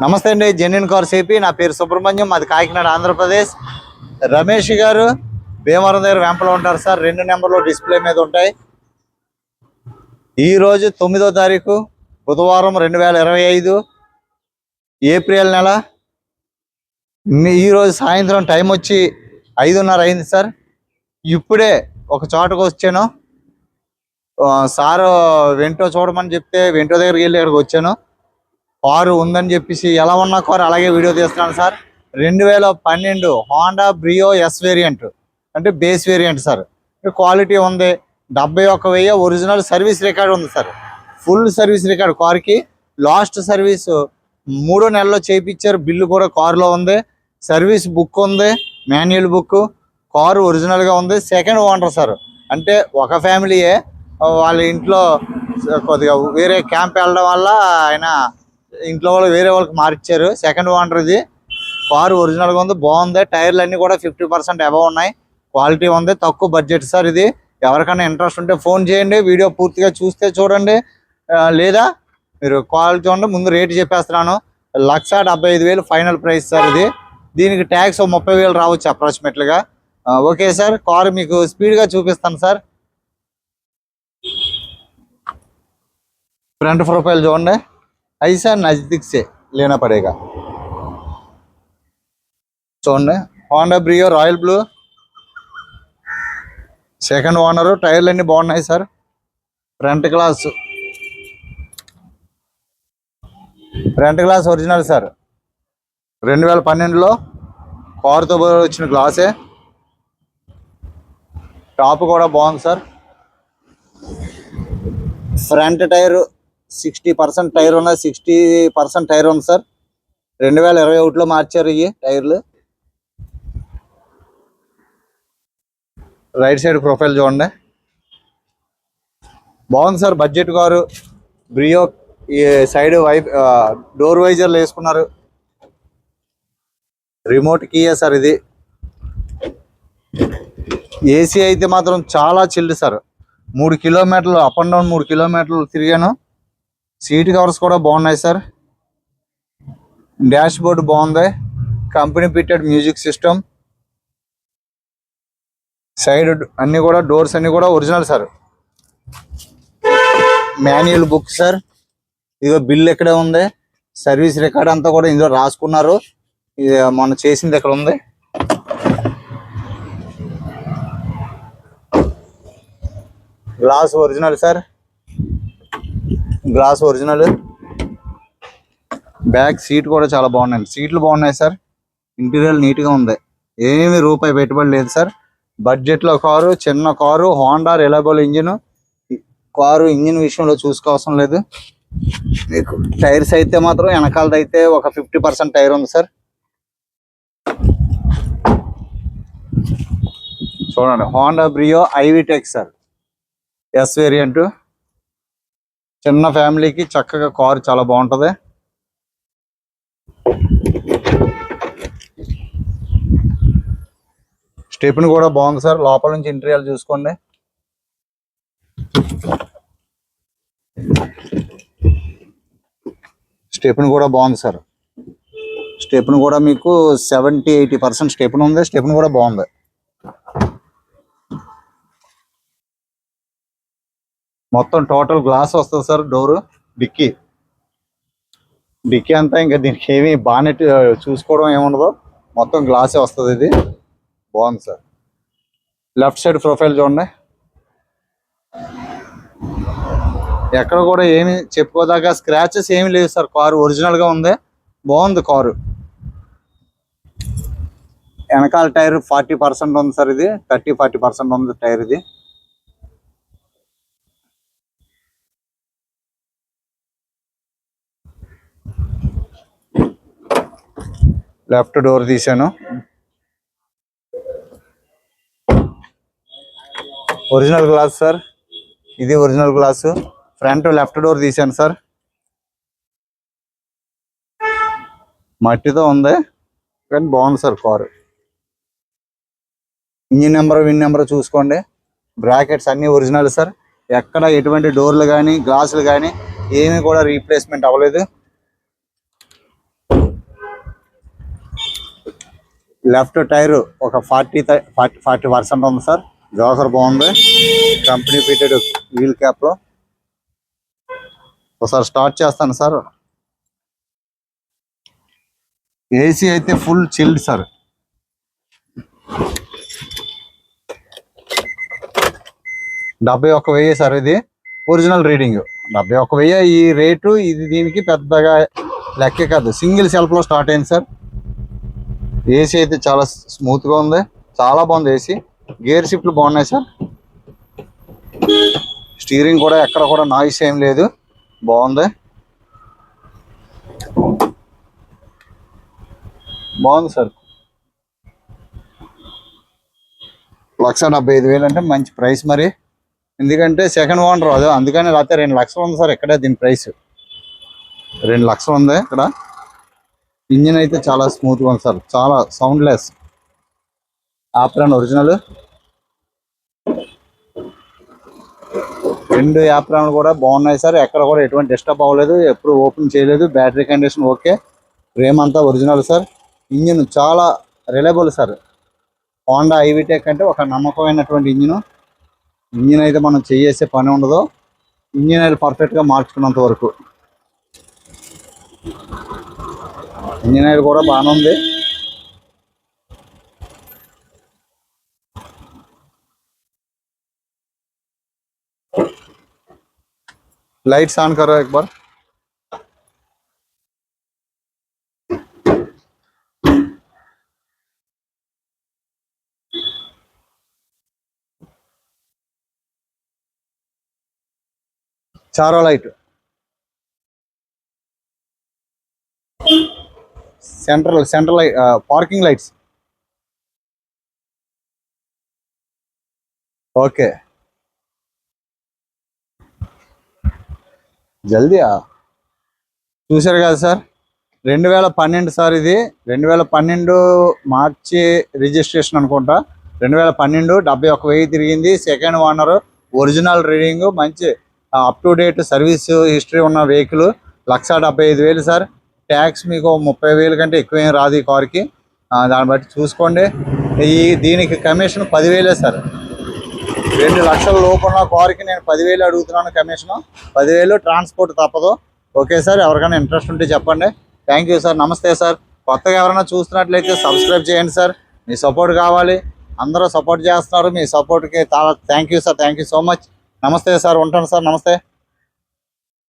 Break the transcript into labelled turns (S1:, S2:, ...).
S1: నమస్తే అండి, genuine cars AP. నా పేరు సుబ్రహ్మణ్యం, అది కాకినాడ, ఆంధ్రప్రదేశ్. రమేష్ గారు భీమవరం దగ్గర వెంపలో ఉంటారు సార్. 2 నెంబర్లు డిస్ప్లే మీద ఉంటాయి. ఈరోజు 9వ తారీఖు బుధవారం 2025 ఏప్రిల్ నెల. ఈరోజు సాయంత్రం టైం వచ్చి 5:30 అయింది సార్. ఇప్పుడే ఒక చోటకు వచ్చాను. సారు వెంటో చూడమని చెప్తే వెంటో దగ్గరికి వెళ్ళి ఇక్కడికి వచ్చాను. కారు ఉందని చెప్పేసి ఎలా ఉన్న కారు అలాగే వీడియో తీస్తున్నాను sir. 2012 Honda Brio yes variant, అంటే బేస్ వేరియంట్ సార్. క్వాలిటీ ఉంది. 71,000 ఒరిజినల్ సర్వీస్ రికార్డ్ ఉంది సార్. ఫుల్ సర్వీస్ రికార్డ్ కారుకి. లాస్ట్ సర్వీస్ 3 నెలల్లో చేయించారు. బిల్లు కూడా కారులో ఉంది. సర్వీస్ బుక్ ఉంది, మాన్యువల్ బుక్. కారు ఒరిజినల్గా ఉంది. Second owner sir. అంటే ఒక ఫ్యామిలీయే, వాళ్ళ ఇంట్లో కొద్దిగా వేరే క్యాంప్ వెళ్ళడం వల్ల ఆయన ఇంట్లో వాళ్ళు వేరే వాళ్ళకి మార్చారు. సెకండ్ ఓనర్ ఇది. కారు ఒరిజినల్గా ఉంది, బాగుంది. టైర్లు అన్నీ కూడా 50% అబవ్ ఉన్నాయి. క్వాలిటీ ఉంది, తక్కువ బడ్జెట్ సార్ ఇది. ఎవరికైనా ఇంట్రెస్ట్ ఉంటే ఫోన్ చేయండి. వీడియో పూర్తిగా చూస్తే చూడండి, లేదా మీరు కాల్ చూడండి. ముందు రేటు చెప్పేస్తున్నాను. 1,75,000 ఫైనల్ ప్రైస్ సార్ ఇది. దీనికి ట్యాక్స్ 30,000 రావచ్చు అప్రాక్సిమేట్లీగా. ఓకే సార్, కారు మీకు స్పీడ్గా చూపిస్తాను సార్. ఫ్రంట్ ప్రొఫైల్ చూడండి. ఐసా నజదీక్ సే లేనా పడేగా. చూడండి, Honda Brio royal blue, second owner. టైర్లు అన్నీ బాగున్నాయి sir. Front glass original sir. 2012లో కారుతో వచ్చిన గ్లాసే. టాప్ కూడా బాగుంది సార్. ఫ్రంట్ టైర్ 60% టైర్ ఉన్నది, 60% టైర్ ఉంది సార్. 2021లో మార్చారు ఈ టైర్లు. రైట్ సైడ్ ప్రొఫైల్ చూడండి, బాగుంది సార్. Budget car Brio. ఈ సైడ్ డోర్ వైజర్లు వేసుకున్నారు. రిమోట్ కీయే సార్ ఇది. ఏసీ అయితే మాత్రం చాలా చిల్డ్ సార్. 3 కిలోమీటర్లు అప్ అండ్ డౌన్ 3 కిలోమీటర్లు తిరిగాను. సీట్ కవర్స్ కూడా బాగున్నాయి సార్. డాష్ బోర్డ్ బాగుంది. Company fitted music system. Side అన్ని కూడా డోర్స్ అన్ని కూడా original sir. Manual book sir. ఇదిగో బిల్ ఎక్కడే ఉంది. సర్వీస్ రికార్డ్ అంతా కూడా ఇందులో రాసుకున్నారు. ఇది మనం చేసింది ఎక్కడ ఉంది. Glass original sir. Glass original. Back seat కూడా చాలా బాగున్నాయి. సీట్లు బాగున్నాయి సార్. ఇంటీరియర్ నీట్గా ఉంది. ఏమి రూపాయి పెట్టుబడి లేదు సార్. బడ్జెట్లో కారు, చిన్న car, Honda reliable engine. Car engine విషయంలో చూసుకోవసరం లేదు. మీకు టైర్స్ అయితే మాత్రం వెనకాలది అయితే ఒక 50% టైర్ ఉంది సార్. చూడండి, Honda Brio i-VTEC sir, yes variant. చిన్న ఫ్యామిలీకి చక్కగా కారు చాలా బాగుంటుంది. స్టెప్ని కూడా బాగుంది సార్. లోపల నుంచి ఇంటీరియర్ చూసుకోండి. స్టెప్ని కూడా బాగుంది సార్. స్టెప్ని కూడా మీకు 70-80% స్టెప్ని ఉంది. స్టెప్ని కూడా బాగుంది. మొత్తం టోటల్ గ్లాస్ వస్తుంది సార్. డోరు, డిక్కీ అంతా ఇంకా దీనికి ఏమి బానెట్ చూసుకోవడం ఏముండదు, మొత్తం గ్లాసే వస్తుంది. ఇది బాగుంది సార్. లెఫ్ట్ సైడ్ ప్రొఫైల్ చూడండి. ఎక్కడ కూడా ఏమి చెప్పుకోదాకా స్క్రాచెస్ ఏమి లేవు సార్. కారు ఒరిజినల్గా ఉంది, బాగుంది కారు. వెనకాల టైర్ 40% ఉంది సార్. ఇది 30-40% ఉంది టైర్ ఇది. లెఫ్ట్ డోర్ తీసాను. Original glass sir. ఇది original glass. Front left door తీసాను సార్. మట్టితో ఉంది కానీ బాగుంది sir car. Engine number, VIN number చూసుకోండి. బ్రాకెట్స్ అన్నీ ఒరిజినల్ సార్. ఎక్కడ ఎటువంటి డోర్లు కానీ గ్లాసులు కానీ ఏమీ కూడా రీప్లేస్మెంట్ అవ్వలేదు. లెఫ్ట్ టైర్ ఒక 40% ఉంది సార్. జోకర్ బాగుంది, కంపెనీ ఫిటెడ్ వీల్ క్యాప్. ఒకసారి స్టార్ట్ చేస్తాను సార్. ఏసీ అయితే ఫుల్ చిల్డ్ సార్. 71,000 సార్. ఇది ఒరిజినల్ రీడింగ్ 71,000. ఈ రేటు ఇది దీనికి పెద్దగా లెక్కే కాదు. సింగిల్ సెల్ఫ్ లో స్టార్ట్ అయింది సార్. ఏసీ అయితే చాలా స్మూత్ గా ఉంది, చాలా బాగుంది ఏసీ. గేర్ షిఫ్ట్లు బాగున్నాయి సార్. స్టీరింగ్ కూడా ఎక్కడ కూడా నాయిస్ ఏం లేదు, బాగుంది. బాగుంది సార్. 1,75,000 అంటే మంచి ప్రైస్ మరి. ఎందుకంటే సెకండ్ ఓనర్ అదే, అందుకని లేకపోతే 2 లక్షలు ఉంది సార్ ఇక్కడ. దీని ప్రైస్ 2 లక్షలు ఉంది ఇక్కడ. ఇంజిన్ అయితే చాలా స్మూత్గా ఉంది సార్, చాలా సౌండ్లెస్. Apron original. 2 యాప్రాన్లు కూడా బాగున్నాయి సార్. ఎక్కడ కూడా ఎటువంటి డిస్టర్బ్ అవ్వలేదు, ఎప్పుడు ఓపెన్ చేయలేదు. Battery condition okay. ఫ్రేమ్ అంతా ఒరిజినల్ సార్. ఇంజిన్ చాలా రిలయబుల్ సార్. హోండా ఐవిటెక్ అంటే ఒక నమ్మకమైనటువంటి ఇంజిన్ అయితే మనం చేసే పని ఉండదు. ఇంజిన్ ఆయిల్ పర్ఫెక్ట్గా మార్చుకున్నంత వరకు. ఇంజిన్ ఆయిల్ కూడా బాగానే ఉంది. लाइट्स ऑन करो एक बार. चारों light. Central light, parking lights. Okay జల్దీ చూసారు కదా సార్. 2012 సార్. ఇది 2012 మార్చి రిజిస్ట్రేషన్ అనుకుంటా. 2012 71,000 తిరిగింది. సెకండ్ ఓనర్, ఒరిజినల్ రీడింగ్, మంచి up to date service history ఉన్న వెహికల్. 1,75,000 సార్. ట్యాక్స్ మీకు 30,000 కంటే ఎక్కువ ఏం రాదు ఈ కార్కి. దాన్ని బట్టి చూసుకోండి. దీనికి కమిషన్ 10,000 సార్. 2 లక్షల లోపల కార్కి నేను 10,000 అడుగుతున్నాను కమిషన్. 10,000 ట్రాన్స్పోర్ట్ తప్పదు. ఓకే సార్, ఎవరికైనా ఇంట్రెస్ట్ ఉంటే చెప్పండి. Thank you sir. నమస్తే సార్. కొత్తగా ఎవరైనా చూస్తున్నట్లయితే సబ్స్క్రైబ్ చేయండి సార్. మీ సపోర్ట్ కావాలి. అందరూ సపోర్ట్ చేస్తున్నారు. మీ సపోర్ట్కి చాలా thank you sir. Thank you so much. నమస్తే సార్. ఉంటాను సార్. నమస్తే.